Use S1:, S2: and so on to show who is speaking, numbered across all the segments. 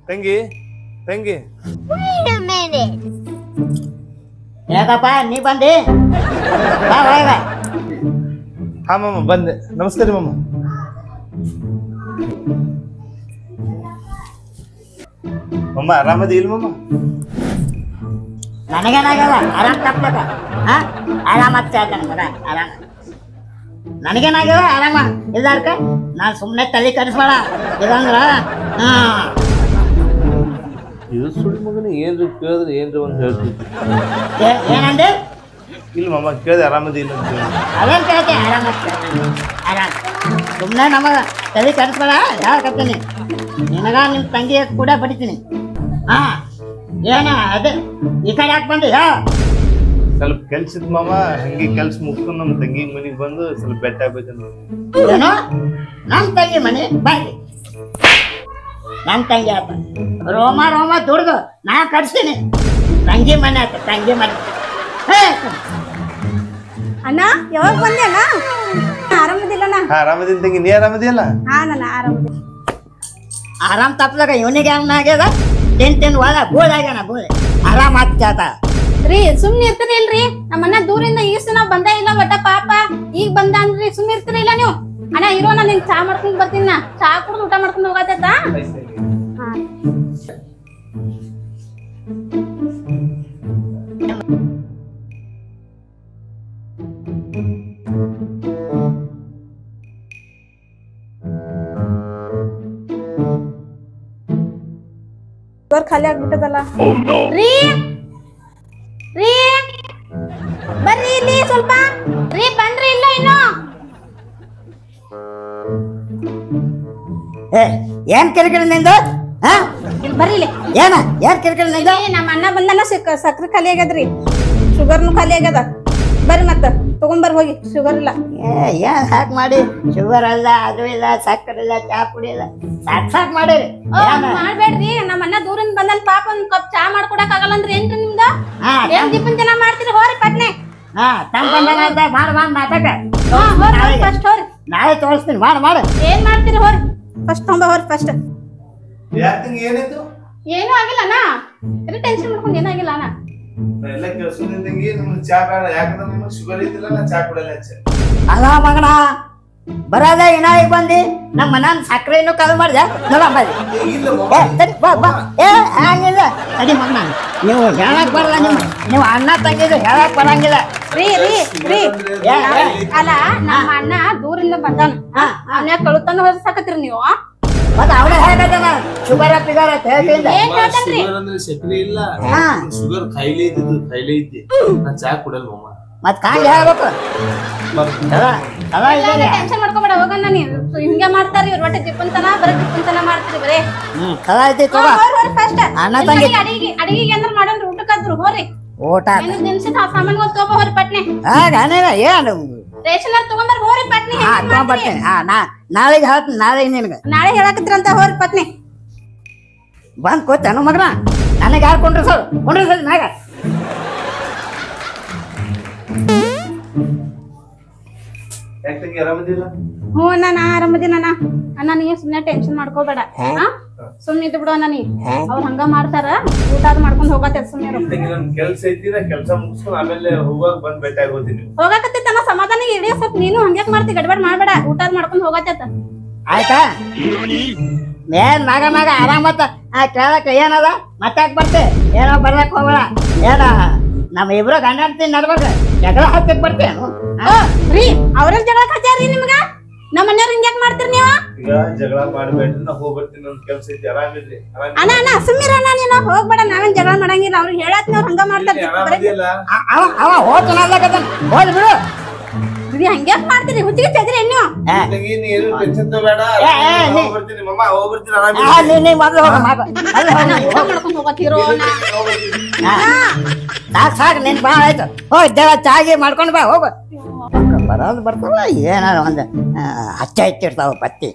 S1: ತಂಗಿ ತಂಗಿ
S2: ಯಾಕಪ್ಪ ನೀ ಬಂದಿ? ಬಾ ಒಳಗ.
S1: ಹಾ ಮಾಮ ಬಂದೆ. ನಮಸ್ಕಾರ ಮಾಮ. ಮಮ್ಮ ಆರಾಮದಿ ಇಲ್ಲ ಮಮ್ಮ?
S2: ನನಗೇನಾಗಲ್ಲ, ಆರಾಮ್ ತಪ್ಪದ. ಆರಾಮ ಮಗ ಆರಾಮ. ನನಗೇನಾಗ್ಯವ ಆರಾಮ ಇಲ್ಲಾರ್ಕ ನಾನು ಸುಮ್ಮನೆ ತಲೆ ಕಡಿಸ್ಬೇಡ. ಇದಂದ್ರ
S1: ಇದು ಸುಳ್ಳು ಮಗನ ಏನ್ರಿ ಕೇಳಿದ್ರೆ ಏನ್ರಿ ಒಂದು ಹೇಳ್ತಿದ್ವಿ.
S2: ಏನಂದೆ?
S1: ಇಲ್ಲ ಮಮ್ಮ ಕೇಳಿದೆ ಆರಾಮದಿ ಇಲ್ಲ ಅಂತ.
S2: ಅದೇನ್ ಕೇಳ್ತೆ? ಆರಾಮ ಸುಮ್ಮನೆ ನಮಗ ತಲೆ ಕಡಿಸ್ಬೇಡ. ಹೇಳಕತ್ತೀನಿ ನಿನಗ ನಿಮ್ಮ ತಂಗಿ ಕೂಡ ಬಡಿತೀನಿ. ಏನ ಅದೇ ಈ ಕಡೆ ಯಾಕೆ ಬಂದಿ?
S1: ಸ್ವಲ್ಪ ಕೆಲ್ಸ ಇತ್ತು ಮಾಮ, ಹಂಗೆ ಕೆಲ್ಸ ಮುಗಿಸ್ಕೊಂಡು ನಮ್ಮ ತಂಗಿ ಮನೆಗೆ ಬಂದು ಸ್ವಲ್ಪ ಬೆಟ್ಟ ಆಗ್ಬೇಕಂತ.
S2: ಏನೋ ನಮ್ಮ ತಂಗಿ ಮನೆ ಬಾಯಿ ನಮ್ಮ ತಂಗಿ ಆತ ರೋಮ ದುಡ್ದು ನಾ ಕಟ್ಸ್ತೀನಿ. ತಂಗಿ ಮನೆ ಆತ ತಂಗಿ ಮನೆ.
S3: ಅಣ್ಣ ಯಾವಾಗ ಬಂದೆ ಅಣ್ಣ? ಆರಾಮದಿಲ್ಲಣ್ಣ?
S1: ಆರಾಮದಿಲ್ಲ ತಂಗಿ, ನೀ ಆರಾಮದಿಯಲ್ಲ?
S3: ಹಾ ನಾನು ಆರಾಮದಿಲ್ಲ.
S2: ಆರಾಮ್ ತಪ್ಪದಾಗ ಇವನಿಗೆ ಆಗ್ಯದ. ತಿನ್ ಒಳ ಬೋಳಾಗ್ಯಾನ ಬೋಳೆ ಆರಾಮ್ ಆಗ್ತಾತ
S3: ರೀ. ಸುಮ್ನೆ ಇರ್ತೀರಿ ಇಲ್ರಿ? ನಮ್ಮನ್ನ ದೂರಿಂದ ಈಸ್ ನಾವ್ ಬಂದ ಇಲ್ಲ ಒಟ್ಟ ಪಾಪ ಈಗ ಬಂದ ಅಂದ್ರಿ ಸುಮ್ನೆ ಇರ್ತೀರಿ ಇಲ್ಲ ನೀವು? ಅಣ್ಣ ಇರೋ ನಾನು ನಿನ್ ಚಾ ಮಾಡ್ಕೊಂಡ್ ಬರ್ತೀನಿ. ನಾ ಚಾ ಕುಡ್ದು ಊಟ ಮಾಡ್ಕೊಂಡು ಹೋಗತ್ತ. ಖಾಲಿ ಆಗ್ಬಿಟ್ಟದಲ್ಲ ರೀ. ರೀ ಬರ್ರಿ ಇಲ್ಲಿ ಸ್ವಲ್ಪ. ರೀ ಬಂದ್ರಿ ಇಲ್ಲ ಇನ್ನು?
S2: ಏನ್ ಕಿರಿಕಿರಿ ನಿಂದು?
S3: ಬರ್ರಿ ಇಲ್ಲಿ.
S2: ಏನ್ ಕಿರಿಕಿರಿ ನಿಂದು?
S3: ನಮ್ಮ ಅಣ್ಣ ಬಂದನ ಸಕ್ರೆ ಖಾಲಿ ಆಗ್ಯದ್ರಿ, ಶುಗರ್ನು ಖಾಲಿ ಆಗ್ಯದ. ಬರ್ರಿ ಮತ್ತ ತಗೊಂಬರ್ ಹೋಗಿ. ಶುಗರ್ ಇಲ್ಲ.
S2: ಏನ್ ಸಾಕ್ ಮಾಡಿ, ಶುಗರ್ ಅಲ್ಲ, ಅದು ಇಲ್ಲ, ಸಕ್ಕರೆ ಇಲ್ಲ, ಚಾ ಪುಡಿ ಇಲ್ಲ, ಸಾಕ್ ಮಾಡಿರಿ.
S3: ಮಾಡ್ಬೇಡ್ರಿ. ನಮ್ಮ ಅಣ್ಣ ದೂರಿಂದ ಬಂದನ್ ಪಾಪ ಒಂದ್ ಕಪ್ ಚಾ ಮಾಡ್ಕೊಡಕ್ ಆಗಲ್ಲಂದ್ರಿ ಏನ್ರಿ ನಿಮ್ದ? ಏನ್ ದಿಪ್ಪನ್ ಜನ ಮಾಡ್ತೀರಿ? ಹೋರಿ ಪಟ್ನೆ.
S2: ನಾಟಕ
S3: ಫಸ್ಟ್ ಹೋರಿ.
S2: ನಾಳೆ ತೋರಿಸ್ತೀನಿ. ಮಾಡು.
S3: ಏನ್ ಮಾಡ್ತೀರಿ? ಹೋರಿ ಫಸ್ಟ್ ತೊಂಬ ಹೋರಿ ಫಸ್ಟ್.
S1: ಏನಾಯ್ತು?
S3: ಏನೂ ಆಗಿಲ್ಲ ಅಣ್ಣ. ಎಲ್ಲಿ ಟೆನ್ಷನ್ ಮಾಡ್ಕೊಂಡು ಏನಾಗಿಲ್ಲ ಅಣ್ಣ.
S1: ಎಲ್ಲ ಕೆಲಸ ತಂಗಿ ನಮ್ಗೆ ಚಾ ಬೇಡ, ಯಾಕಂದ್ರೆ ನಮಗೆ ಶುಗರ್ ಇದ್ದಿಲ್ಲ, ನಾ ಚಾ ಕುಡಲ್ಲ.
S2: ಅಲ್ಲ ಮಗನ ಬರೋದ ಇನ್ನ ಈಗ ಬಂದಿ. ನಮ್ಮ ಮನ ಸಕ್ಕರೆ ಇನ್ನೂ ಕಲ್ ಮಾಡಿದೆ ಹಂಗಿಲ್ಲ. ಅಡಿ ಮಗನ ನೀವು ಹೇಳಕ್ ಬರಲ್ಲ. ನೀವು ಅಣ್ಣ ತಂಗಿದ್ರು ಹೇಳಕ್ ಬರಂಗಿಲ್ಲ.
S3: ರೀ ಅಲ್ಲ ನಮ್ಮ ಅಣ್ಣ ದೂರಿಂದ ಬಂದಾನ. ಅವನ್ಯಾಗ ಕಳುತನ ಹೊರಸಾಕತ್ತೀರಿ ನೀವು?
S2: ಮತ್ತೆ ಅವನೇ ಹೇಗದ ಶುಗರ್ ಪಿಗರ್ ಅಂತ ಹೇಳ್ತಿದ್ದ.
S1: ಶುಗರ್ ಅಂದ್ರೆ ಸಕ್ಕರೆ ಇಲ್ಲ, ಶುಗರ್ ಖಾಯಿಲೆ ಇದ್ದಿದ್ದು ಖಾಯಿಲೆ ಐತಿ. ನಾ ಚಾ ಕುಡಲ್ಲ ಮಮ್ಮ.
S2: ಮತ್ ಕಾಂಗ್ ಹೇಳ್ಬೇಕು.
S3: ಟೆನ್ಷನ್ ಮಾಡ್ಕೊಬೇಡ ಹೋಗಣ್ಣ. ನೀವು ಹಿಂಗೆ ಮಾಡ್ತಾರಿ ಇವ್ರ ಒಟ್ಟೆ ದಿಪ್ಪಂತನ ಬರೀ ದಿಪ್ಪಂತನ ಮಾಡ್ತೀರಿ ಬರೇ. ಫಸ್ಟ್ ಅಣ್ಣ ತಂಗಿ ಅಡಿಗೆ ಏನಾರ ಮಾಡೋಣ್ರಿ ಊಟಕ್ಕಾದ್ರು ಹೋರಿ.
S2: ಊಟ
S3: ದಿನಸಿ ಸಾಮಾನುಗಳು ತಗೋ ಹೋರಿ ಪಟ್ನೆ.
S2: ಏನು
S3: ರೇಷನ್ ತಗೊಂಬರ್ ಹೋರಿ ಪಟ್ನೆ.
S2: ತಗೊಂಡ್ಬರ್ತೀನಿ. ನಾಳೆಗೆ ಹೇಳ್ತೀನಿ. ನಾಳೆ
S3: ಹೇಳಕತ್ತೀರಂತ ಹೋರಿ ಪಟ್ನೆ.
S2: ಬಂದ್ ಕೂತೇನು ಮಗನ? ನನಗೆ ಯಾರು ಕೊಂಡ್ರಿ ಸರ್ ಮ್ಯಾಗ?
S3: ಹ್ಞೂ ಅಣ್ಣ ನಾ ಆರಾಮದಿನ ಅಣ್ಣ. ಅಣ್ಣ ನೀ ಸುಮ್ನೆ ಟೆನ್ಷನ್ ಮಾಡ್ಕೋಬೇಡ. ಸುಮ್ನೆ ಇದ್ದು ಬಿಡು ಅಣ್ಣ. ನೀ ಅವ್ರು ಹಂಗ ಮಾಡ್ತಾರ. ಊಟ ಅದು ಮಾಡ್ಕೊಂಡ್ ಹೋಗತ್ತೆ ಸುಮ್ನೆ.
S1: ಕೆಲ್ಸ ಐತಿ, ಕೆಲ್ಸ ಮುಗಿಸ್ಕೊಂಡು ಆಮೇಲೆ ಹೋಗಾಕ ಬಂದ್ ಭೇಟಿ ಆಗೋತೀನಿ.
S3: ಹೋಗಕತ್ತೈತಣ್ಣ ಸಮಾಧಾನ ಇಡೀ. ಸ್ವಲ್ಪ ನೀನು ಹಂಗ್ಯಾಕ್ ಮಾಡ್ತಿ? ಗಡ್ಬಡ್ ಮಾಡ್ಬೇಡ. ಊಟ ಮಾಡ್ಕೊಂಡ್ ಹೋಗತ್ತ
S2: ಆಯ್ತಾ? ಏನ್ ಮಗ ಆರಾಮತ್ತ ಕೇಳಕ್ ಏನದ? ಮತ್ತಾಕ್ ಬರ್ತಿ? ಏನೋ ಬರ್ಲಕ್ ಹೋಗ್ಬೇಡ. ಏನ ನಮ್ಮ ಇಬ್ರು ಗಂಡ ಅಂತೀನಿ ನಡ್ಬೇಕು. ಜಗಳ ಹಾಕಕ್ ಬರ್ತೇನು?
S3: ರೀ ಅವ್ರ ಜಗಳ ಹಚ್ಚಾರಿ ನಿಮ್ಗ? ನಮ್ಮ ಮನೆಯವ್ರ ಹಿಂಗ್ಯಾಕ್ ಮಾಡ್ತೀರಿ ನೀವು?
S1: ಈಗ ಜಗಳ ಮಾಡ್ಬೇಡ್ರಿ, ನಾ ಹೋಗ್ಬರ್ತೀನಿ. ನನ್ ಕೆಲ್ಸ ಐತಿ. ಆರಾಮಿರ್ರಿ.
S3: ಅಣ್ಣ ಸುಮ್ಮಿರಣ್ಣ. ನೀನು ಹೋಗ್ಬೇಡ. ನಾವೇನ್ ಜಗಳ ಮಾಡಂಗಿಲ್ಲ. ಅವ್ರಿಗೆ ಹೇಳತ್ನ ಅವ್ರು ಹಂಗ ಮಾಡ್ತಾರೆ.
S2: ಅವ ಹೋಗ್ತಾನ ಹೋದ್ ಬಿಡು.
S3: ಹಂಗ್ಯಾಕ್ ಮಾಡ್ತೀರಿ? ಹುಚ್ಚಿಗೆ ಚದ್ರಿ ನೀವು?
S2: ಸಾಕು ನಿನ್ ಬಾ. ಆಯ್ತು ಹೋಗ್ ದೇವ ಚಾಗಿ ಮಾಡ್ಕೊಂಡು ಬಾ. ಹೋಗು. ಬರೋದು ಬರ್ತಾವ ಏನಾರ ಒಂದ್ ಹಚ್ಚ ಹಚ್ಚಿರ್ತಾವ ಪತ್ತಿ.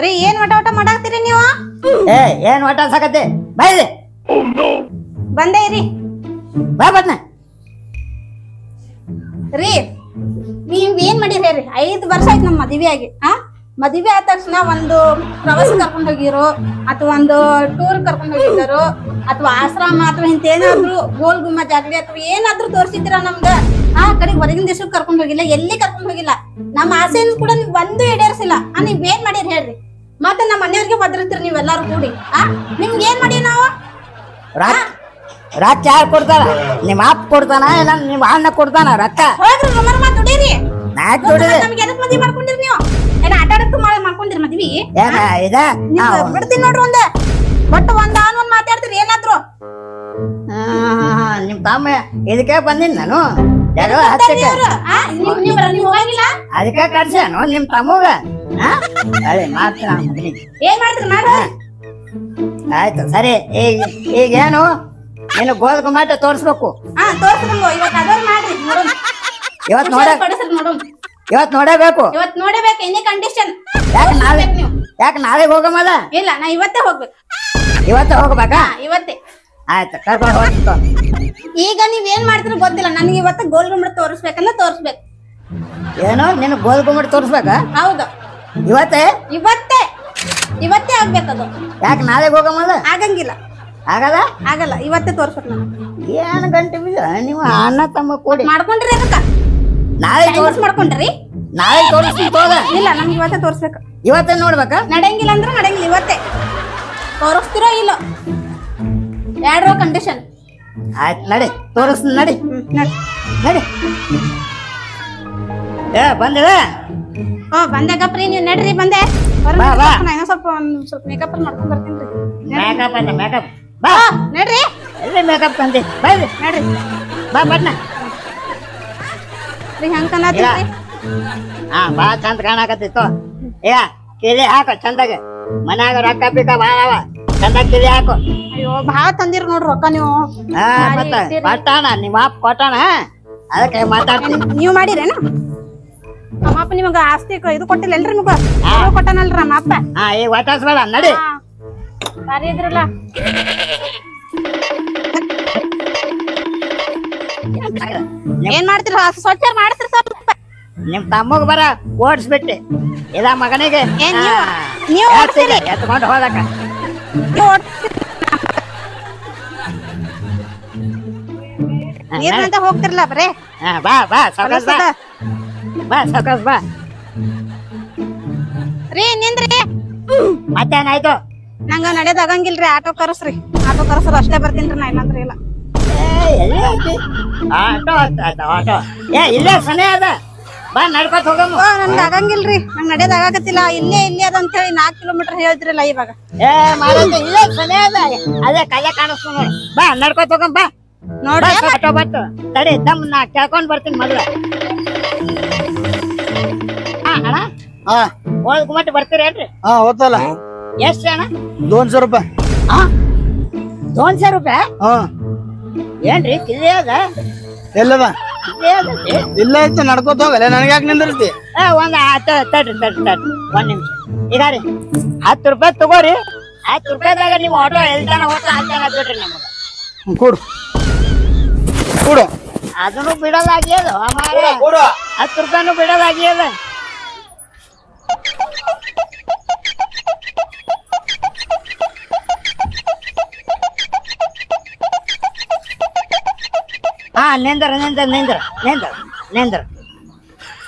S3: ರೀ ಏನ್ ಊಟ ಮಾಡಾಕ್ತೀರಿ ನೀವು?
S2: ಏನ್ ಊಟ ಸಾಕತಿ? ಬೈಲಿ
S3: ಬಂದೇ ಇರಿ.
S2: ಬಾ ಬದ್ನ
S3: ರೀ ನೀವ್ ಏನ್ ಮಾಡಿರಿ ಹೇಳ್ರಿ 5 ವರ್ಷ ಆಯ್ತು ನಮ್ ಮದ್ವೆ ಆಗಿ ಮದ್ವೆ ಆದ ತಕ್ಷಣ ಒಂದು ಪ್ರವಾಸ ಕರ್ಕೊಂಡ್ ಹೋಗಿರೋ ಅಥವಾ ಒಂದು ಟೂರ್ ಕರ್ಕೊಂಡ್ ಹೋಗಿದ್ದಾರೋ ಅಥವಾ ಆಶ್ರಮ ಅಥವಾ ಇಂತೇನಾದ್ರು ಗೋಲ್ ಗುಮ್ಮ ಜಾಗಲಿ ಅಥವಾ ಏನಾದ್ರು ತೋರ್ಸಿದ್ದೀರ ನಮ್ಗ ಕಡೆಗೆ ಹೊರಗಿನ ದೇಶಕ್ಕೆ ಕರ್ಕೊಂಡ್ ಹೋಗಿಲ್ಲ ಎಲ್ಲಿ ಕರ್ಕೊಂಡ್ ಹೋಗಿಲ್ಲ ನಮ್ಮ ಆಸೆಯನ್ನು ಕೂಡ ನೀವ್ ಒಂದು ಈಡೇರಿಸಿಲ್ಲ ನೀವ್ ಏನ್ ಮಾಡಿರಿ ಹೇಳ್ರಿ ಮತ್ತೆ ನಮ್ಮ ಮನೆಯವ್ರಿಗೆ ಬದ್ರತ್ತೀರಿ ನೀವೆಲ್ಲಾರು ಕೂಡಿ ನಿಮ್ಗೆ ಏನ್ ಮಾಡಿ ನಾವು
S2: ರೊಕ್ಕ ಯಾರು ಕೊಡ್ತಾರ ನಿಮ್ಮ ಅಪ್ಪ ಕೊಡ್ತಾನ ಇಲ್ಲ ನಿಮ್ಮ ಅಣ್ಣ ಕೊಡ್ತಾನ ರೊಕ್ಕ
S3: ಹೋಗ್ರಿ ರೊಮರ್ ಮಾತು ದುಡೀರಿ
S2: ನಾಕ್ ದುಡಿದೆ
S3: ನಮ್ಗೆ ಎದಕ್ ಮದ್ವಿ ಮಾಡ್ಕೊಂಡಿರಿ ನೀವು ಏನ ಆಟ ಆಡಕ್ ಮಾಡ್ಕೊಂಡಿರಿ ಮದ್ವಿ
S2: ಏನ ಇದ
S3: ಬಿಡ್ತೀನಿ ನೋಡ್ರಿ ಒಟ್ಟು ಒಂದ್ ಮಾತಾಡ್ತೀರಿ ಏನಾದ್ರು
S2: ನಿಮ್ ತಮ್ಮ ಇದಕ್ಕೆ ಬಂದಿನಿ ನಾನು ಅದಕ್ಕೆ ಕರ್ಸಾನು ನಿಮ್ ತಮ್ಮಗ
S3: ಏನ್ ಮಾಡ್ತೀರಿ ಮಾಡ್ರಿ
S2: ಆಯ್ತು ಸರಿ ಈಗೇನು ನೀನು ಗೋಲ್ ಗುಮ್ಮಾಟ ತೋರ್ಸ್ಬೇಕು ಇವತ್ ನೋಡಬೇಕು
S3: ಎನಿ ಕಂಡೀಷನ್
S2: ಯಾಕೆ ನಾಳೆ ಹೋಗಮಲ್ಲ
S3: ಇಲ್ಲ ನಾ ಇವತ್ತೇ ಹೋಗ್ಬೇಕು
S2: ಇವತ್ತೇ ಹೋಗ್ಬೇಕಾ
S3: ಇವತ್ತೇ
S2: ಆಯ್ತು ಕರ್ಕೊಂಡು ಹೋಗ್ತು
S3: ಈಗ ನೀವ್ ಏನ್ ಮಾಡ್ತೀರ ಗೊತ್ತಿಲ್ಲ ನನಗೆ ಇವತ್ತು ಗೋಲ್ ಗುಮ್ಮಟ ತೋರಿಸ್ಬೇಕಂದ್ರೆ ತೋರಿಸ್ಬೇಕು
S2: ಏನು ನೀನು ಗೋಲ್ ಗುಮ್ಮಟ ತೋರಿಸ್ಬೇಕಾ
S3: ಹೌದು
S2: ಇವತ್ತೇ
S3: ಇವತ್ತೇ ಆಗ್ಬೇಕದು
S2: ಯಾಕೆ ನಾಳೆ ಹೋಗಮಲ್ಲ
S3: ಆಗಂಗಿಲ್ಲ ಆಗಲ್ಲ ಇವತ್ತೇ ತೋರ್ಸ್ಬೇಕು ನಾನು
S2: ಏನ್ ಗಂಟೆ ಬೀಜ ನೀವು ಅಣ್ಣ ತಮ್ಮ ಕೂಡಿ
S3: ಮಾಡ್ಕೊಂಡ್ರಿ ಅದಕ್ಕ
S2: ನಾಳೆ
S3: ಮಾಡ್ಕೊಂಡ್ರಿ
S2: ನಾಳೆ ತೋರಿಸ್ತೀನಿ ತೋಗ
S3: ಇಲ್ಲ ನಮ್ಗೆ ಇವತ್ತೇ ತೋರ್ಸ್ಬೇಕು
S2: ಇವತ್ತೇ ನೋಡ್ಬೇಕಾ
S3: ನಡೆಯಂಗಿಲ್ಲ ಅಂದ್ರೆ ನಡೆಯಂಗಿಲ್ಲ ಇವತ್ತೇ ತೋರಿಸ್ತಿರೋ ಇಲ್ಲ ಎರಡರೋ ಕಂಡೀಷನ್
S2: ಆಯ್ತು ನಡಿ ತೋರಿಸ್ತೀನಿ ನಡಿ ನಡಿ ಬಂದಿದೆ
S3: ಬಂದಾಗಪ್ರಿ ನೀವು ನಡ್ರಿ ಬಂದೆ ಸ್ವಲ್ಪ ಮೇಕಪ್ ಮಾಡ್ಕೊಂಡ್ ಬರ್ತೀನಿ
S2: ಮೇಕಪ್ ಅಂತ ಮೇಕಪ್
S3: ಬಾ ನಡ್ರಿ
S2: ಎಲ್ಲಿ ಮೇಕಪ್ ತಂದಿ ಬರ್ರಿ
S3: ನಡ್ರಿ
S2: ಬಾ ಬಣ್ಣ
S3: ಹೆಂಗ್ ಕಾಣತ್ತೀರಿ
S2: ಬಾ ಚಂದ ಕಾಣಕತ್ತಿತ್ತು ಕಿಲಿ ಹಾಕು ಚಂದಾಗ ಮನ್ಯಾಗ ರೊಕ್ಕ ಪಿಕ್ಕ ಬಾಳವ ಚಂದ ಕಿಲಿ ಹಾಕು
S3: ಅಯ್ಯೋ ಭಾಳ ತಂದಿರ್ ನೋಡ್ರಿ ರೊಕ್ಕ ನೀವು
S2: ಮತ್ತ ಕೊಟ್ಟಾನ ನಿಮ್ಮ ಅಪ್ಪ ಕೊಟ್ಟಾನ ಅದಕ್ಕೆ ಮಾತಾಡ್ತೀನಿ
S3: ನೀವು ಮಾಡಿರೇನ ನಮ್ಮಪ್ಪ ನಿಮಗ ಆಸ್ತಿ ಇದು ಕೊಟ್ಟಿಲ್ಲಲ್ರಿ ನಿಮಗ ಕೊಟ್ಟಾನಲ್ರಿ ನಮ್ಮ ಅಪ್ಪ
S2: ಈಗ ಒಟ್ಟಾಸ್ಬೇಡ ನಡಿ
S3: ಬಾರಿ ಇದ್ರಲ್ಲ ಏನ್ ಮಾಡ್ತೀರ ಸ್ವಚ್ಛ ಮಾಡ್ತೀರಿ ಸ್ವಲ್ಪ
S2: ನಿಮ್ ತಮ್ಮಗ್ ಬರ ಓಡಿಸ್ಬಿಟ್ಟೆ ಇದ ಮಗನಿಗೆ
S3: ನೀವು
S2: ಎತ್ಕೊಂಡು ಹೋದಕ್ಕ
S3: ನೀರ್ನಂತ ಹೋಗ್ತಿರ್ಲ ಬರೇ
S2: ಬಾ ಬಾ ಸಾವಕಾಶ ಬಾ ಸಾವಕಾಶ ಬಾ
S3: ರೀ ನಿಂದ್ರಿ
S2: ಮತ್ತೇನಾಯ್ತು
S3: ನಂಗ ನಡೆಯೋದ್ ಆಗಂಗಿಲ್ರಿ ಆಟೋ ಕರ್ಸ್ರಿ ಅಷ್ಟೇ ಬರ್ತೀನ್ರಿ ನಾ ಇಲ್ಲಂದ್ರೆ ಇಲ್ಲ
S2: ಎಲ್ಲಿ ಐತಿ ಆಟೋ ಆಟೋ ಇಲ್ಲೇ ಸನೇ ಅದ ಬಾ ನಡ್ಕೊತ ಹೋಗಮ್ಮ
S3: ನನ್ಗೆ ಆಗಂಗಿಲ್ರಿ ನಂಗ್ ನಡೆಯೋದ್ ಆಗಾಕತ್ತಿಲ್ಲ ಇಲ್ಲೇ ಅದ ಅಂತ ಹೇಳಿ 4 ಕಿಲೋಮೀಟರ್ ಹೇಳಿದ್ರಲ್ಲ ಇವಾಗ
S2: ಇಲ್ಲೇ ಸನೇ ಅದ ಅದೇ ಕಲೆ ಕಾಣಿಸ್ತು ನೋಡಿ ಬಾ ನಡ್ಕೊತ ಹೋಗಮ್ಮ ಬಾ
S3: ನೋಡಿ
S2: ಆಟೋ ಬತ್ತು ತಡಿ ದಮ್ ನಾ ಕೇಳ್ಕೊಂಡ್ ಬರ್ತೀನಿ ಮೊದ್ಲು ಅಣ್ಣ ಹೋದ್ ಗುಮ್ಮಟ್ಟಿ ಬರ್ತೀರೇನ್ರಿ
S4: ಹೋತಲ್ಲ
S2: ಎಷ್ಟು ಅಣ್ಣ
S4: 200 ರೂಪಾಯಿ
S2: 200 ರೂಪಾಯಿ ಏನ್ರಿ ಕಿಲ್ಲಿ ಅದ
S4: ಎಲ್ಲದ
S2: ಕಿಲ್ಲಿ ಅದಲ್ರಿ
S4: ಇಲ್ಲ ಐತೆ ನಡ್ಕೋತ ಹೋಗಲ್ಲ ನನಗೆ ಯಾಕೆ ನಿಂದಿರ್ತಿ
S2: ಒಂದ್ ತಡ್ರಿ ಒಂದ್ ನಿಮಿಷ ಈಗ ರೀ 10 ರೂಪಾಯಿ ತಗೋರಿ 10 ರೂಪಾಯಿದಾಗ ನೀವು ಆಟೋ ಎಲ್ತಾನ ಹೋಗ್ತಾ ಅಲ್ತಾನ ಬಿಡ್ರಿ ನಮಗ
S4: ಕೊಡು
S2: ಅದನ್ನು ಬಿಡೋದಾಗ್ಯದ 10 ರೂಪಾಯಿನೂ ಬಿಡೋದಾಗ್ಯದ ನಿಂದ್ರ ಅಂದ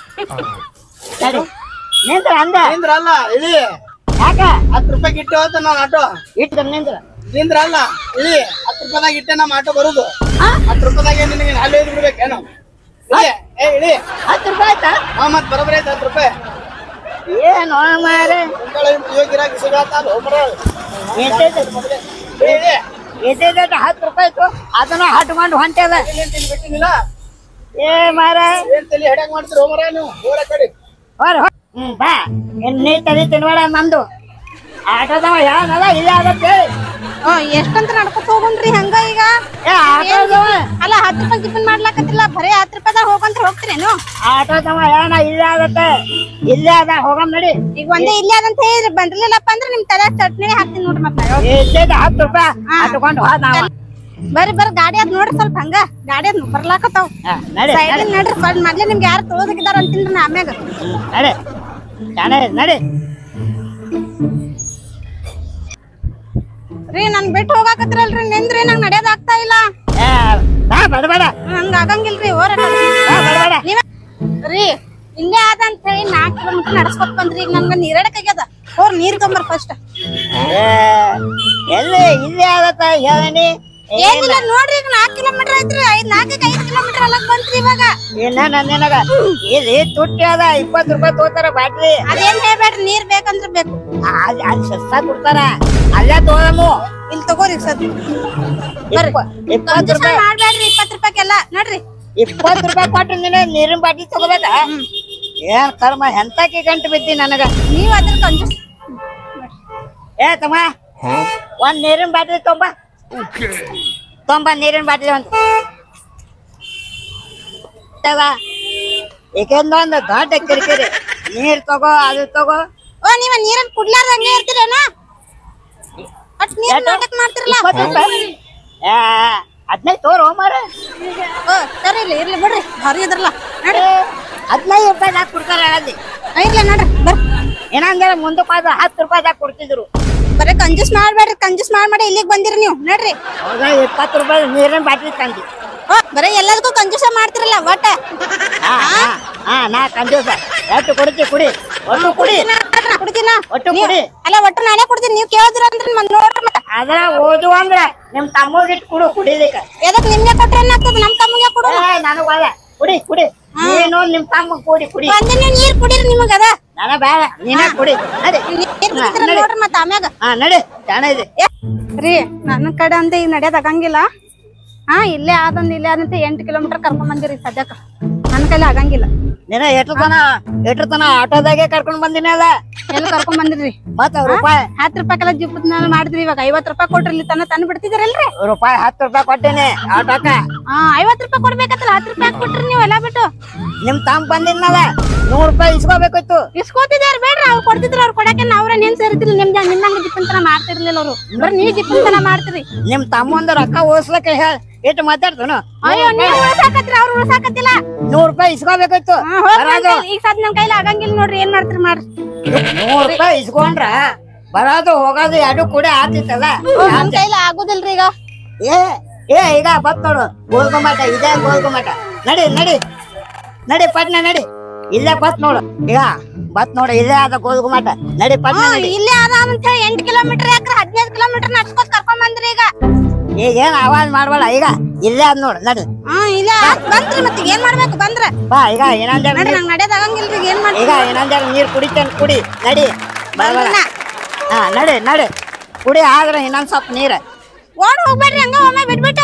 S4: ನಿಂದ್ರಲ್ಲ ಇಳಿ
S2: ಯಾಕ
S4: 10 ರೂಪಾಯಿ ಇಟ್ಟು ಹೋತ ನಾನು ಆಟೋ
S2: ಇಟ್ಟು
S4: ನಿಂದ್ರಲ್ಲ ಇಳಿ 10 ರೂಪಾಯಿದಾಗ ಇಟ್ಟೆ ನಮ್ಮ ಆಟೋ ಬರುದು 10 ರೂಪಾಯಿದಾಗ ನಿನಗೆ ಅಲ್ಲಿ ಹೋಗಿ ಬಿಡ್ಬೇಕೇನು ಇಳಿ
S2: 10 ರೂಪಾಯಿ ಆಯ್ತಾ
S4: ಮತ್ ಬರೋಬ್ಬರಿ ಆಯ್ತು 10 ರೂಪಾಯಿ
S2: ಏನು ಮಾರೆ
S4: ಗಿರಾಕಿ ಸಿಗತ್ತಲ್ಲ
S2: ಎಷ್ಟೈತೆ 10 ರೂಪಾಯಿ ಇತ್ತು ಅದನ್ನ ಹಟ್ಕೊಂಡು ಹೊಂಟದ
S4: ಬಿಟ್ಟಿಲ್ಲ
S2: ಏ ಮಾರ
S4: ಏನ್ ತಲೆ ಹೆಡಂಗ್ ಮಾಡ್ತೀರಿ ಹೋಮರ ನೀವು ಹೋರ ಕಡೆ
S2: ಬಾ ನೀ ತಲೆ ತಿನ್ಬೇಡ ನಮ್ದು ಆಟೋದವ ಏನದ ಇಲ್ಲ ಆಗತ್ತೆ
S3: ಎಷ್ಟಂತ ನಡ್ಕೊತ ಹೋಗುಣ್ರಿ ಹಂಗ ಈಗ
S2: ಆಟೋದವ
S3: ಅಲ್ಲ 10 ರೂಪಾಯಿ ಟಿಫಿನ್ ಮಾಡ್ಲಾಕತ್ತಿಲ್ಲ ಬರೇ 10 ರೂಪಾಯಿದಾಗ ಹೋಗಂತ ಹೋಗ್ತೀರೇನು
S2: ಆಟೋದವ ಏನ ಇಲ್ಲ ಆಗತ್ತೆ ಇಲ್ಲೇ ಅದ ಹೋಗಮ್ ನಡಿ
S3: ಈಗ ಒಂದೇ ಇಲ್ಲೇ ಅದಂತ ಹೇಳಿ ಬಂದಿರ್ಲಿಲ್ಲಪ್ಪ ಅಂದ್ರೆ ನಿಮ್ ತಲೆ ಚಟ್ನಿ ಹಾಕ್ತೀನಿ ನೋಡ್ರಿ ಮತ್ತೆ
S2: 10 ರೂಪಾಯಿ ಹಟ್ಕೊಂಡು ಹೋದ ನಾವ
S3: ಬರ್ರಿ ಬರ್ರಿ ಗಾಡಿ ಅದ್ ನೋಡ್ರಿ ಸ್ವಲ್ಪ ಹಂಗ ಗಾಡಿ ಅದ್ ಬರ್ಲಾಕತ್ತಾವ್
S2: ನಡಿ
S3: ಸೈಡಿಗೆ ನಡ್ರಿ ಮೊದ್ಲೇ ನಿಮ್ಗೆ ಯಾರು ತೊಳೋದಕ್ಕಿದಾರ ಅಂತೀನಿ ನಾ ಆಮ್ಯಾಗ
S2: ನಡಿ ಶಾಣೆ ನಡಿ
S3: ರೀ ನನ್ ಬಿಟ್ಟು ಹೋಗಾಕತ್ರಲ್ರಿ ನಿಂದ್ರಿ ನಂಗ್ ನಡೆಯೋದ್ ಆಗ್ತಾ ಇಲ್ಲ
S2: ಬೇಡ
S3: ನಂಗ್ ಆಗಂಗಿಲ್ರಿ ಓರ ನೀವ ರೀ ಇಲ್ಲೇ ಆದ ಅಂತ ಹೇಳಿ 4 ಕಿಲೋಮೀಟರ್ ನಡ್ಸ್ಕೊತ್ ಬಂದ್ರಿ ಈಗ ನನ್ಗ ನೀರಡಕಾಗ್ಯದ ಹೋರ್ ನೀರ್ ತೊಂಬರ್ ಫಸ್ಟ್
S2: ಎಲ್ಲಿ ಇಲ್ಲೇ ಆಗತ್ತ ಹೇಳಿ
S3: ಏನಿಲ್ಲ ನೋಡ್ರಿ ಈಗ 4 ಕಿಲೋಮೀಟರ್ ಐತ್ರಿ 5 ಕಿಲೋಮೀಟರ್ ಅಲ್ಲಕ್ ಬಂತ್ರಿ ಇವಾಗ
S2: ನಿನಗ ಇಲ್ಲಿ ತುಟ್ಟಿ ಅದ 20 ರೂಪಾಯಿ ತಗೋತಾರ ಬಾಟ್ಲಿ
S3: ಅದೇನ್ ಹೇಳ್ಬೇಡ್ರಿ ನೀರ್ ಬೇಕಂದ್ರ ಬೇಕು
S2: ಅಲ್ಲಿ ಸಸ್ತಾ ಕೊಡ್ತಾರ ಅಲ್ಲೇ ತಗೋಮು
S3: ಇಲ್ಲಿ ತಗೋರಿ ಸದ್
S2: 20 ರೂಪಾಯಿ
S3: ಮಾಡ್ಬೇಡ್ರಿ 20 ರೂಪಾಯಿಗೆಲ್ಲ ನೋಡ್ರಿ
S2: 20 ರೂಪಾಯಿ ಕೊಟ್ರೆ ನೀರಿನ ಬಾಟ್ಲಿ ತಗೋಬೇಕ ಏನ್ ಕರ್ಮ ಎಂತಕ್ಕೆ ಗಂಟು ಬಿದ್ದಿ ನನಗ
S3: ನೀವ್ ಅದ್ರ ಕಂಜೂಸ್
S2: ತಮ್ಮ ಒಂದ್ ನೀರಿನ ಬಾಟ್ಲಿ ತೊಂಬ ನೀರಿನ ಬಾಟ್ಲಿ ಒಂದು ಏಕೆಂದೊಂದು ದೊಡ್ಡ ಕಿರಿಕಿರಿ ನೀರ್ ತಗೋ ಅದು ತಗೋ
S3: ಓ ನೀವ ನೀರನ್ ಕುಡ್ಲಾರ್ದ ಹಂಗೆ ಇರ್ತೀರೇನ ಅಟ್ ನೀರ್ ನಾಟಕ ಮಾಡ್ತಿರಲ್ಲ
S2: 20 ರೂಪಾಯಿ 15 ತೋರು ಮಾರ
S3: ಓ ಸರಿ ಇರ್ಲಿ ಬಿಡ್ರಿ ಭಾರಿ ಇದ್ರಲ್ಲ ನಡ್ರಿ
S2: 15 ರೂಪಾಯಿದಾಗ ಕೊಡ್ತಾರ ಅಲ್ಲಿ
S3: ಇರ್ಲಿ ನಡ್ರಿ ಬರ್
S2: ಏನಂದ್ರೆ ಮುಂದಕ್ಕೆ 10 ರೂಪಾಯಿದಾಗ ಕೊಡ್ತಿದ್ರು
S3: ಬರೀ ಕಂಜೂಸ್ ಮಾಡ್ಬೇಡ್ರಿ ಕಂಜೂಸ್ ಮಾಡಿ ಇಲ್ಲಿಗೆ ಬಂದಿರಿ ನೀವು ನಡ್ರಿ
S2: ಹೌದಾ 20 ರೂಪಾಯಿ ನೀರಿನ ಬಾಟ್ಲಿ ತಂದಿ
S3: ಓ ಬರೀ ಎಲ್ಲದಕ್ಕೂ ಕಂಜೂಸ ಮಾಡ್ತಿರಲ್ಲ ಒಟ್ಟ
S2: ನಾ ಕಂಜೂಸ ಎಷ್ಟು ಕೊಡ್ತಿ ಕುಡಿ ಒಟ್ಟು ಕುಡಿ
S3: ಕುಡ್ತೀನ
S2: ಒಟ್ಟು ಕುಡಿ
S3: ಅಲ್ಲ ಒಟ್ಟು ನಾನೇ ಕೊಡ್ತೀನಿ ನೀವು ಕೇಳಿದ್ರ ಅಂದ್ರೆ ನೋಡ್ರಿ ಮತ್ತೆ
S2: ಅದ್ರ ಓದು ಅಂದ್ರ ನಿಮ್ ತಮ್ಮಗಿಟ್ಟು ಕುಡು ಕುಡಿಲಿಕ್ಕ
S3: ಎದಕ್ ನಿಮ್ಗೆ ಕೊಟ್ರೆ ಏನಾಗ್ತದೆ ನಮ್ ತಮ್ಮಗೆ ಕೊಡು
S2: ನನಗ ಕುಡಿ ಕುಡಿ ನೀನು ನಿಮ್ ತಮ್ಮ ಕುಡಿ ಕುಡಿ
S3: ಒಂದಿನ ನೀರ್ ಕುಡೀರಿ ನಿಮಗ ಅದ
S2: ನನ್ನ ಬೇಡ ನೀನ ಕುಡಿ ನಡಿ
S3: ನೋಡ್ರಿ ಮತ್ತೆ ಆಮ್ಯಾಗ
S2: ನಡಿ ಜಾಣ ಇದೆ
S3: ರೀ ನನ್ನ ಕಡೆ ಅಂತ ಈಗ ನಡೆಯೋದ್ ಆಗಂಗಿಲ್ಲ ಇಲ್ಲೇ ಆದಂದ್ ಇಲ್ಲೇ ಆದಂತ 8 ಕಿಲೋಮೀಟರ್ ಕರ್ಕೊಂಡ್ ಬಂದಿರಿ ಸದ್ಯಕ್ಕ ನನ್ ಕೈಲಿ ಆಗಂಗಿಲ್ಲ
S2: ನೀನ ಎಷ್ಟ್ರ ತನ ಆಟೋದಾಗೆ ಕರ್ಕೊಂಡ್ ಬಂದಿನಿ ಅಲ್ಲ
S3: ಎಲ್ಲಿ ಕರ್ಕೊಂಡ್ ಬಂದಿರಿ
S2: ಮತ್ತ ರೂಪಾಯಿ
S3: 10 ರೂಪಾಯಿಗೆಲ್ಲ ಜಿಪ್ಪದ ಮಾಡಿದ್ರಿ ಇವಾಗ 50 ರೂಪಾಯಿ ಕೊಟ್ರಿ ಇಲ್ಲಿ ತಂದು ಬಿಡ್ತಿದ್ರಲ್ರಿ
S2: ರೂಪಾಯಿ 10 ರೂಪಾಯಿ ಕೊಟ್ಟೇನಿ ಆಟೋಕ
S3: 50 ರೂಪಾಯಿ ಕೊಡ್ಬೇಕತ್ತಲ್ಲ 10 ರೂಪಾಯಿ ಕೊಟ್ರಿ ನೀವು ಎಲ್ಲ ಬಿಟ್ಟು
S2: ನಿಮ್ ತಮ್ಮ ಬಂದಿದ್ನಲ್ಲ 100 ರೂಪಾಯಿ ಇಸ್ಕೋಬೇಕಿತ್ತು
S3: ಇಸ್ಕೋತಿದಾರ ಬೇಡ್ರಿ ಅವ್ರು ಕೊಡ್ತಿದ್ರ ಅವ್ರು ಕೊಡಕ್ಕೆ ಅವ್ರ ಏನ್ ಸೇರ್ತಿರ್ಲಿ ನಿಮ್ಮಂಗ ಜಿಪ್ಪಂತನ ಮಾಡ್ತಿರ್ಲಿಲ್ಲ ಅವ್ರು ಬರೀ ನೀವ್ ಜಿಪ್ಪಂತನ ಮಾಡ್ತೀರಿ
S2: ನಿಮ್ ತಮ್ಮಂದ ರೊಕ್ಕ ಓಸ್ಲಕ್ಕೆ ಎಷ್ಟು ಮಾತಾಡ್ತಾನು
S3: ಅಯ್ಯೋ ನೀವ್ ಉಳ್ಸಾಕತ್ರಿ ಅವ್ರು ಉಳ್ಸಾಕತ್ತಿಲ್ಲ
S2: 100 ರೂಪಾಯಿ ಇಸ್ಕೋಬೇಕಿತ್ತು
S3: ಈಗ ಸದ್ ನನ್ ಕೈಲಿ ಆಗಂಗಿಲ್ಲ ನೋಡ್ರಿ ಏನ್ ಮಾಡ್ತೀರಿ ಮಾಡ್ರಿ
S2: 100 ರೂಪಾಯಿ ಇಸ್ಕೊಂಡ್ರ ಬರೋದು ಹೋಗೋದು ಎರಡು ಕೂಡ ಆತಿತ್ತಲ್ಲ
S3: ನನ್ ಕೈಲಿ ಆಗುದಿಲ್ರಿ ಈಗ
S2: ಈಗ ಬತ್ ನೋಡು ಗೋಲ್ಗುಮಟ ಇದೇ ಗೋಲ್ಗುಮಟ ನಡಿ ನಡಿ ನಡಿ ಪಟ್ನ ನಡಿ ಇಲ್ಲೇ ಬತ್ ನೋಡು ಈಗ ಬತ್ ನೋಡು ಇಲ್ಲೇ ಆದ ಗೋಲ್ಗುಮಟ ನಡಿ ಪಟ್ನ ನಡಿ
S3: ಇಲ್ಲೇ ಆದ ಅಂತ ಹೇಳಿ 8 ಕಿಲೋಮೀಟರ್ ಯಾಕ್ರ 15 ಕಿಲೋಮೀಟರ್ ನಡ್ಸ್ಕೊತ್ ಕರ್ಕೊಂಡ್ ಬಂದ್ರಿ ಈಗ
S2: ಏನ್ ಆವಾಜ್ ಮಾಡ್ಬೇಡ ಈಗ ಇಲ್ಲೇ ಅದ್ ನೋಡು ನಡಿ
S3: ಇಲ್ಲೇ ಬಂದ್ರಿ ಮತ್ತೆ ಏನ್ ಮಾಡ್ಬೇಕು ಬಂದ್ರ
S2: ಬಾ ಈಗ ಏನಂದ
S3: ನೋಡ್ರಿ ನಂಗ್ ನಡೆಯೋದ್ ಆಗಂಗಿಲ್ರಿ ಏನ್ ಮಾಡ್ರಿ
S2: ಈಗ ಏನಂದ ನೀರ್ ಕುಡಿತೇನೆ ಕುಡಿ ನಡಿ ಬರಬೇಡ ನಡಿ ನಡಿ ಕುಡಿ ಆದ್ರೆ ಇನ್ನೊಂದ್ ಸ್ವಲ್ಪ ನೀರ್
S3: ಓಡ್ ಹೋಗ್ಬೇಡ್ರಿ ಹಂಗ ಒಮ್ಮೆ ಬಿಟ್ಬಿಟ್ಟ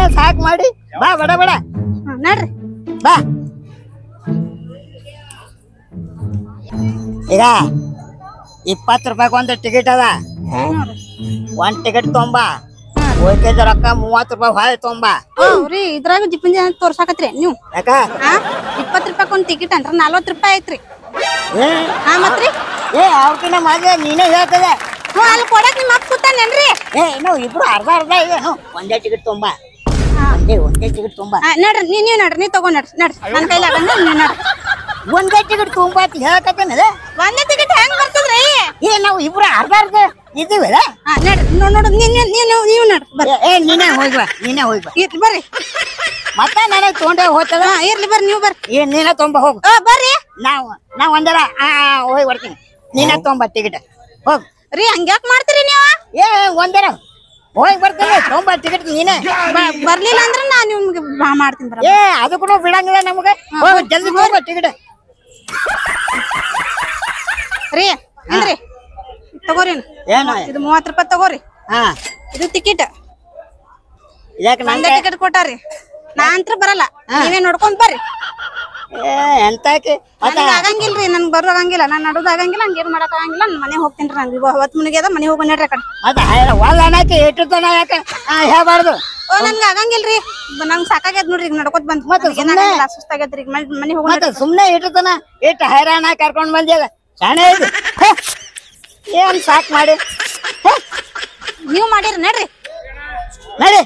S2: ಏನ್ ಸಾಕ್ ಮಾಡಿ ಬಾ ಬಡ ಬಡ
S3: ನಡ್ರಿ
S2: ಬಾ ಈಗ 20 ರೂಪಾಯಿ ಒಂದು ಟಿಕೆಟ್ ಅದ ಒಂದ್ ಟಿಕೆಟ್ ತೊಂಬ ಹೋಯ್ಕೆದ ರೊಕ್ಕ 30 ರೂಪಾಯಿ ಹೊಳೆ ತೊಂಬ
S3: ರೀ ಇದ್ರಾಗ ಜಿಪ್ಪನ್ ಜನ ತೋರ್ಸಾಕತ್ರಿ ನೀವು
S2: ಯಾಕ
S3: 20 ರೂಪಾಯಿ ಒಂದ್ ಟಿಕೆಟ್ ಅಂದ್ರ 40 ರೂಪಾಯಿ ಐತ್ರಿ ಮತ್ರಿ
S2: ಅವ್ಕಿನ ಮಾದ್ರೆ ನೀನೇ ಹೇಳ್ತದೆ
S3: ಅಲ್ಲಿ ಕೊಡಕ್ ನಿಮ್ಮ ಅಪ್ಪ ಕೂತಾನೇನ್ರಿ
S2: ನಾವು ಇಬ್ರು ಅರ್ಧ ಅರ್ಧ ಇದೆ ಒಂದೇ ಟಿಕೆಟ್ ತೊಂಬ ಒಂದೇ ಟಿಕೆಟ್ ತೊಂಬ
S3: ನಡ್ರಿ ನೀವ್ ನಡ್ರಿ ನೀವ್ ತಗೊಂಡ್ ನಡ್ರಿ ನಡ್ರಿ ನನ್ ಕೈಲಿ ಆಗಂಗ ನೀವ್ ನಡ್ರಿ
S2: ಒಂದೇ ಟಿಕೆಟ್ ತೊಂಬ ಅಂತ ಹೇಳಕತ್ತೇನದ
S3: ಒಂದೇ ಟಿಕೆಟ್ ಹೆಂಗ್ ಬರ್ತದ್ರಿ
S2: ನಾವು ಇಬ್ರು ಅರ್ಧ ಅರ್ಧ ಇದ್ದೀವಲ್ಲ
S3: ನಡ್ರಿ ನೋಡು ನೀವು ನಡ್ರಿ ಬರ್ರಿ
S2: ನೀನೇ ಹೋಗ್ಬಾ ನೀನೇ ಹೋಗ್ಬಾ
S3: ಇರ್ಲಿ ಬರ್ರಿ
S2: ಮತ್ತೆ ನನಗೆ ತೊಗೊಂಡೆ ಹೋಗ್ತದ
S3: ಇರ್ಲಿ ಬರ್ರಿ ನೀವು ಬರ್ರಿ
S2: ನೀನೇ ತೊಂಬ ಹೋಗು
S3: ಬರ್ರಿ
S2: ನಾವ್ ಒಂದರ ಹೋಗಿ ಬರ್ತೀನಿ ನೀನೇ ತೊಂಬ ಟಿಕೆಟ್ ಹೋಗ್
S3: ರೀ ಹಂಗ್ಯಾಕ್ ಮಾಡ್ತೀರಿ ನೀವು
S2: ಒಂದರ ಹೋಗಿ ಬರ್ತೇನೆ ತೊಂಬ ಟಿಕೆಟ್ ನೀನೇ
S3: ಬರ್ಲಿಲ್ಲ ಅಂದ್ರ ನಾ ನಿಮ್ಗೆ ಮಾಡ್ತೀನಿ ಬರ
S2: ಅದಕ್ಕೂ ಬಿಡಂಗಿಲ್ಲ ನಮ್ಗೆ ಹೋಗ ಜಲ್ದಿ ಹೋಗ ಟಿಕೆಟ್
S3: ರೀ ಏನ್ರಿ ತಗೋರಿ
S2: ಏನು
S3: ಇದು 30 ರೂಪಾಯಿ ತಗೋರಿ ಇದು ಟಿಕೆಟ್
S2: ಇದಕ್ಕೆ
S3: ನಂದೇ ಟಿಕೆಟ್ ಕೊಟ್ಟಾರಿ ನಾ ಅಂತ್ರ ಬರಲ್ಲ ನೀವೇ ನೋಡ್ಕೊಂಡ್ ಬರ್ರಿ
S2: ಎಂತಾಕಿ
S3: ಆಗಂಗಿಲ್ರಿ ನನ್ಗೆ ಬರೋ ಆಗಂಗಿಲ್ಲ ನಾನ್ ನಡೋದ್ ಆಗಂಗಿಲ್ಲ ಹಂಗ ಏನ್ ಮಾಡಕ್ ಆಗಂಗಿಲ್ಲ ನನ್ ಮನೆ ಹೋಗ್ತೀನಿ ನಂಗೆ ಹೊತ್ತು ಮುನಿಗೆ ಅದ ಮನೆ ಹೋಗಿ ನಡ್ರಿ ಕಡೆ
S2: ಮತ್ತೆ ಒಳ್ಳ ಅನ್ನಕ್ಕೆ ಇಟ್ಟಿರ್ತಾನ ಯಾಕೆ ಹೇಳ್ಬಾರ್ದು
S3: ನನ್ಗೆ ಆಗಂಗಿಲ್ರಿ ನಂಗೆ ಸಾಕಾಗ್ಯದ ನೋಡ್ರಿ ಈಗ ನಡ್ಕೊತ್ ಬಂದ್ ಮತ್ತೆ ಸುಸ್ತಾಗ್ಯದ್ರಿ ಈಗ ಮನೆ ಹೋಗಿ
S2: ಮತ್ತೆ ಸುಮ್ನೆ ಇಟ್ಟಿರ್ತಾನ ಇಟ್ಟು ಹೈರಾಣ ಕರ್ಕೊಂಡ್ ಬಂದಿಲ್ಲ ಶಾಣೆ ಇದು ಏನ್ ಸಾಕ್ ಮಾಡಿ
S3: ನೀವ್ ಮಾಡಿರಿ ನಡ್ರಿ
S2: ನಡಿ.